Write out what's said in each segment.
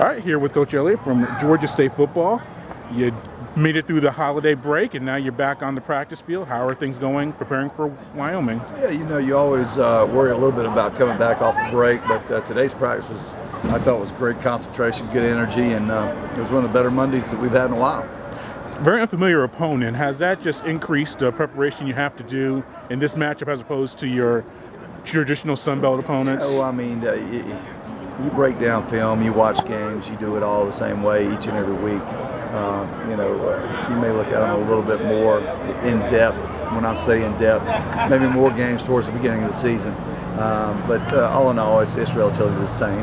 All right, here with Coach Elliott from Georgia State football. You made it through the holiday break, and now you're back on the practice field. How are things going preparing for Wyoming? Yeah, you always worry a little bit about coming back off a break, but today's practice I thought was great concentration, good energy, and it was one of the better Mondays that we've had in a while. Very unfamiliar opponent. Has that just increased the preparation you have to do in this matchup as opposed to your traditional Sun Belt opponents? You break down film, you watch games, you do it all the same way each and every week. You may look at them a little bit more in depth. When I say in depth, maybe more games towards the beginning of the season. But all in all, it's relatively the same.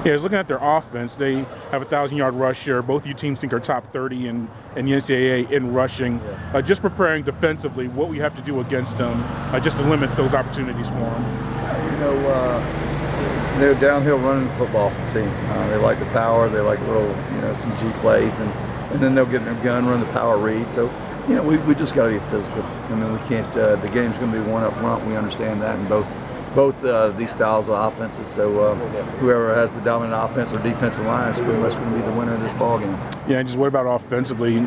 Yeah, I was looking at their offense. They have a 1,000-yard rusher. Both of you teams think are top 30 in the NCAA in rushing. Yes. Just preparing defensively, what we have to do against them, just to limit those opportunities for them. They're a downhill running football team. They like the power. They like little, some G plays, and then they'll get in their gun, run the power read. So, we just got to be physical. We can't. The game's going to be one up front. We understand that in both these styles of offenses. So whoever has the dominant offense or defensive line is pretty much going to be the winner of this ball game. Yeah, and just what about offensively?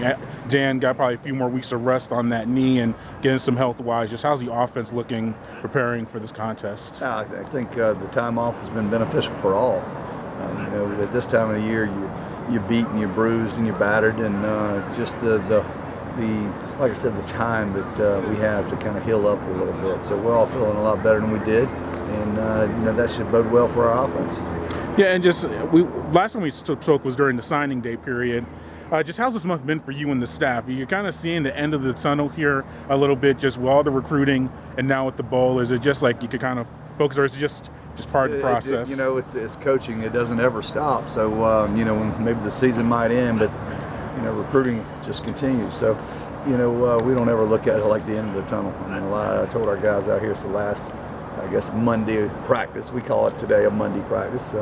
Dan got probably a few more weeks of rest on that knee and getting some health-wise. Just how's the offense looking preparing for this contest? I think the time off has been beneficial for all. At this time of the year, you're beat and you're bruised and you're battered, and just like I said, the time that we have to kind of heal up a little bit. So we're all feeling a lot better than we did, and that should bode well for our offense. Yeah, and last time we spoke was during the signing day period. Just how's this month been for you and the staff? You're kind of seeing the end of the tunnel here a little bit, just with all the recruiting and now with the bowl. Is it just like you could kind of focus, or is it just part of the process? It's coaching. It doesn't ever stop. So, maybe the season might end, but recruiting just continues. So, we don't ever look at it like the end of the tunnel. I told our guys out here it's the last, Monday practice. We call it today a Monday practice.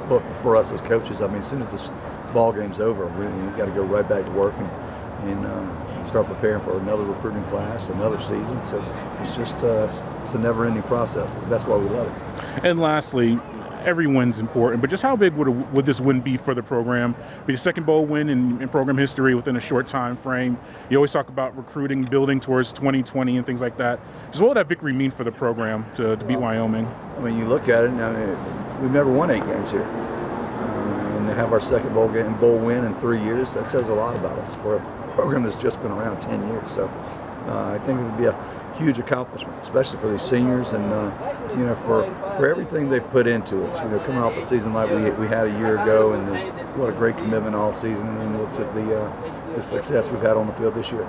But for us as coaches, as soon as this ball game's over, we got to go right back to work and start preparing for another recruiting class, another season. So it's just it's a never-ending process. But that's why we love it. And lastly, every win's important, but just how big would this win be for the program? Be the second bowl win in program history within a short time frame. You always talk about recruiting, building towards 2020 and things like that. Just what would that victory mean for the program to beat Wyoming? You look at it now. We've never won 8 games here, and to have our second bowl win in 3 years, that says a lot about us for a program that's just been around 10 years. So I think it would be a huge accomplishment, especially for these seniors, and for everything they've put into it. Coming off a season like we had a year ago, and what a great commitment all season, and what's the success we've had on the field this year.